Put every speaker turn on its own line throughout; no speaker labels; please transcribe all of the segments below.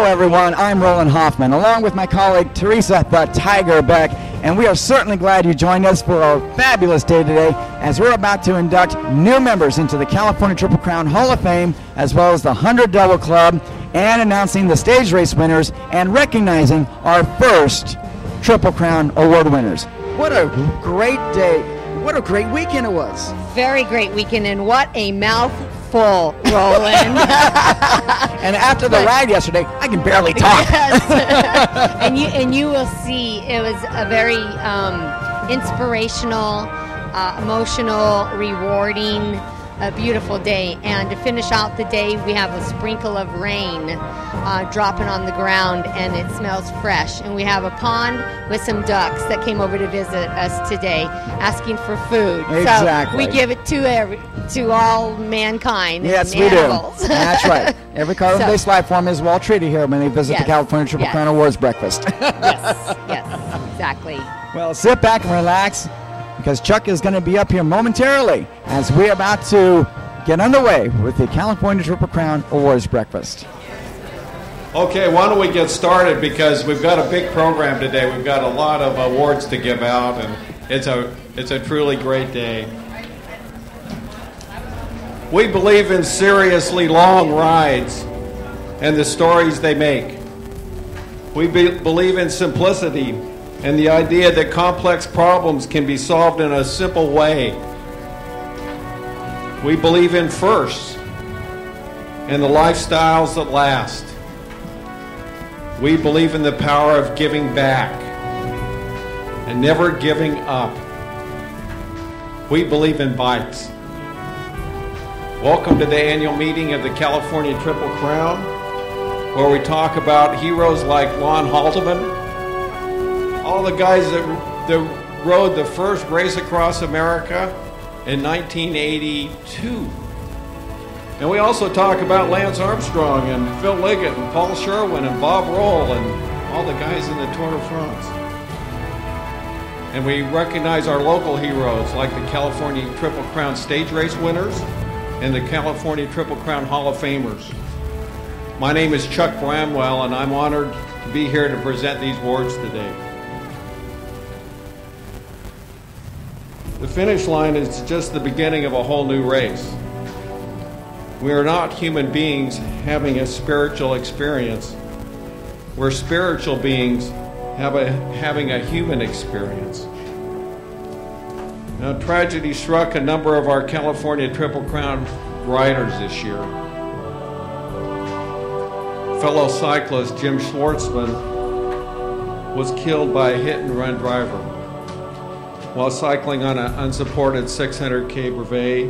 everyone. I'm Roland Hoffman, along with my colleague Teresa the Tiger Beck, and we are certainly glad you joined us for our fabulous day today as we're about to induct new members into the California Triple Crown Hall of Fame, as well as the 100 Devil Club, and announcing the stage race winners and recognizing our first Triple Crown Award winners.
What a great day. What a great weekend it was.
Very great weekend, and what a mouthful, Roland.
And after the ride yesterday, I can barely talk.
Yes. and you will see it was a very inspirational, emotional, rewarding, a beautiful day. And to finish out the day, we have a sprinkle of rain dropping on the ground, and it smells fresh. And we have a pond with some ducks that came over to visit us today, asking for food.
Exactly.
So we give it to all mankind.
Yes,
and
we
animals.
do. That's right. Every carbon-based life form is well treated here when they visit the California Triple Crown Awards breakfast.
yes, exactly.
Well, sit back and relax, because Chuck is going to be up here momentarily as we're about to get underway with the California Triple Crown Awards breakfast.
Okay, why don't we get started, because we've got a big program today. We've got a lot of awards to give out, and it's a truly great day. We believe in seriously long rides and the stories they make. We believe in simplicity and the idea that complex problems can be solved in a simple way. We believe in firsts and the lifestyles that last. We believe in the power of giving back and never giving up. We believe in bikes. Welcome to the annual meeting of the California Triple Crown, where we talk about heroes like Lon Haldeman, all the guys that rode the first race across America in 1982. And we also talk about Lance Armstrong and Phil Liggett and Paul Sherwin and Bob Roll and all the guys in the Tour de France. And we recognize our local heroes like the California Triple Crown stage race winners and the California Triple Crown Hall of Famers. My name is Chuck Bramwell, and I'm honored to be here to present these awards today. The finish line is just the beginning of a whole new race. We are not human beings having a spiritual experience. We're spiritual beings having a human experience. Now, tragedy struck a number of our California Triple Crown riders this year. Fellow cyclist Jim Schwartzman was killed by a hit-and-run driver while cycling on an unsupported 600K brevet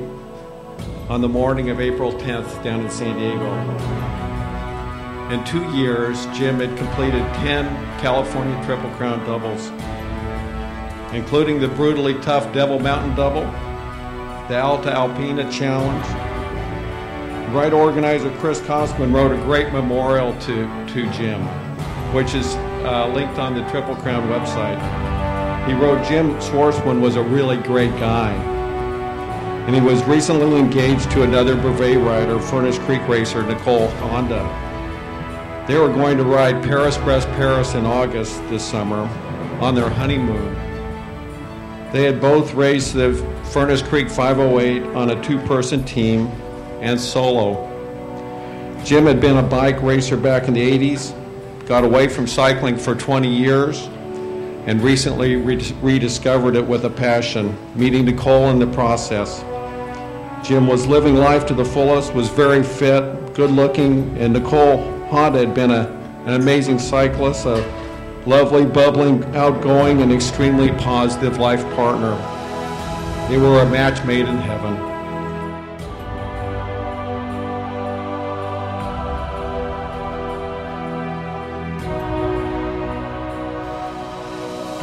on the morning of April 10th down in San Diego. In 2 years, Jim had completed 10 California Triple Crown doubles, including the brutally tough Devil Mountain Double, the Alta Alpina Challenge. Ride organizer Chris Kosman wrote a great memorial to Jim, which is linked on the Triple Crown website. He wrote, Jim Schwartzman was a really great guy, and he was recently engaged to another brevet rider, Furnace Creek racer Nicole Honda. They were going to ride Paris-Brest-Paris in August this summer on their honeymoon. They had both raced the Furnace Creek 508 on a two-person team and solo. Jim had been a bike racer back in the 80s, got away from cycling for 20 years, and recently rediscovered it with a passion, meeting Nicole in the process. Jim was living life to the fullest, was very fit, good-looking, and Nicole Honda had been an amazing cyclist, a lovely, bubbling, outgoing, and extremely positive life partner. They were a match made in heaven.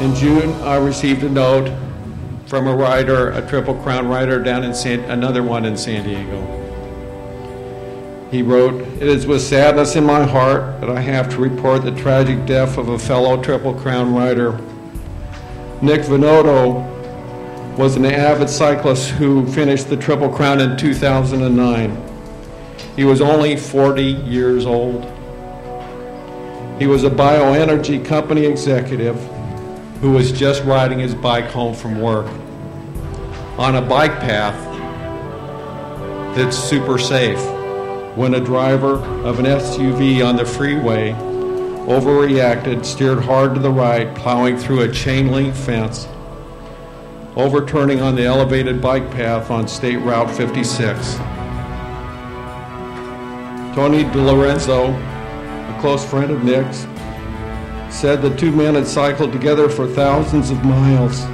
In June, I received a note from a rider, a Triple Crown rider down in another one in San Diego. He wrote, "It is with sadness in my heart that I have to report the tragic death of a fellow Triple Crown rider. Nick Venotto was an avid cyclist who finished the Triple Crown in 2009. He was only 40 years old. He was a bioenergy company executive who was just riding his bike home from work on a bike path that's super safe when a driver of an SUV on the freeway overreacted, steered hard to the right, plowing through a chain link fence, overturning on the elevated bike path on State Route 56. Tony DiLorenzo, a close friend of Nick's, said the two men had cycled together for thousands of miles.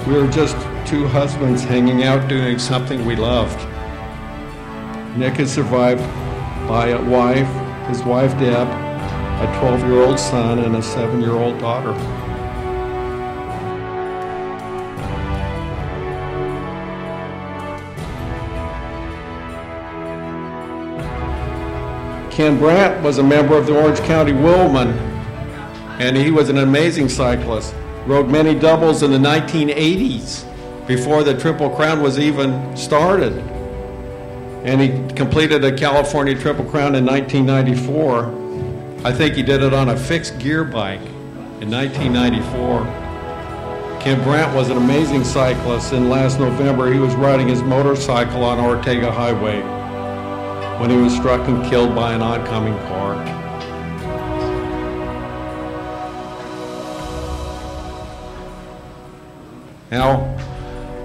We were just two husbands hanging out doing something we loved. Nick is survived by his wife Deb, a 12-year-old son, and a 7-year-old daughter. Ken Brandt was a member of the Orange County Wheelmen, and he was an amazing cyclist. Rode many doubles in the 1980s before the Triple Crown was even started. And he completed a California Triple Crown in 1994. I think he did it on a fixed gear bike in 1994. Ken Brandt was an amazing cyclist, and last November he was riding his motorcycle on Ortega Highway when he was struck and killed by an oncoming car. Now,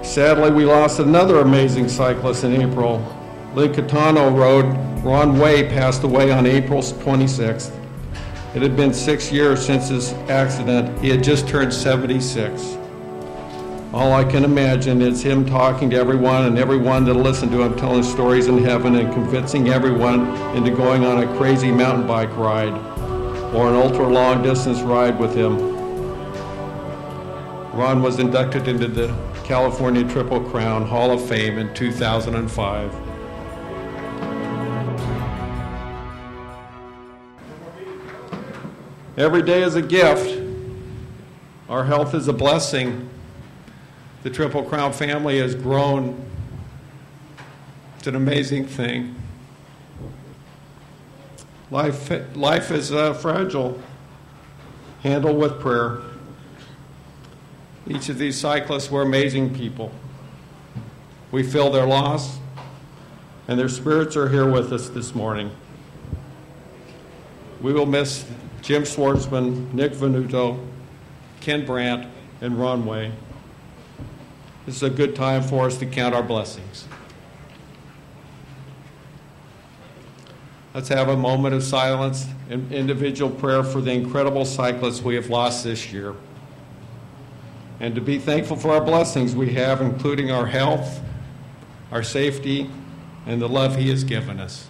sadly, we lost another amazing cyclist in April. Lee Catano rode. Ron Way passed away on April 26th. It had been 6 years since his accident. He had just turned 76. All I can imagine is him talking to everyone and everyone that listened to him telling stories in heaven and convincing everyone into going on a crazy mountain bike ride or an ultra-long distance ride with him. Ron was inducted into the California Triple Crown Hall of Fame in 2005. Every day is a gift. Our health is a blessing. The Triple Crown family has grown. It's an amazing thing. Life is fragile. Handle with prayer. Each of these cyclists were amazing people. We feel their loss, and their spirits are here with us this morning. We will miss Jim Schwartzman, Nick Venuto, Ken Brandt, and Ron Way. This is a good time for us to count our blessings. Let's have a moment of silence and individual prayer for the incredible cyclists we have lost this year. And to be thankful for our blessings we have, including our health, our safety, and the love He has given us.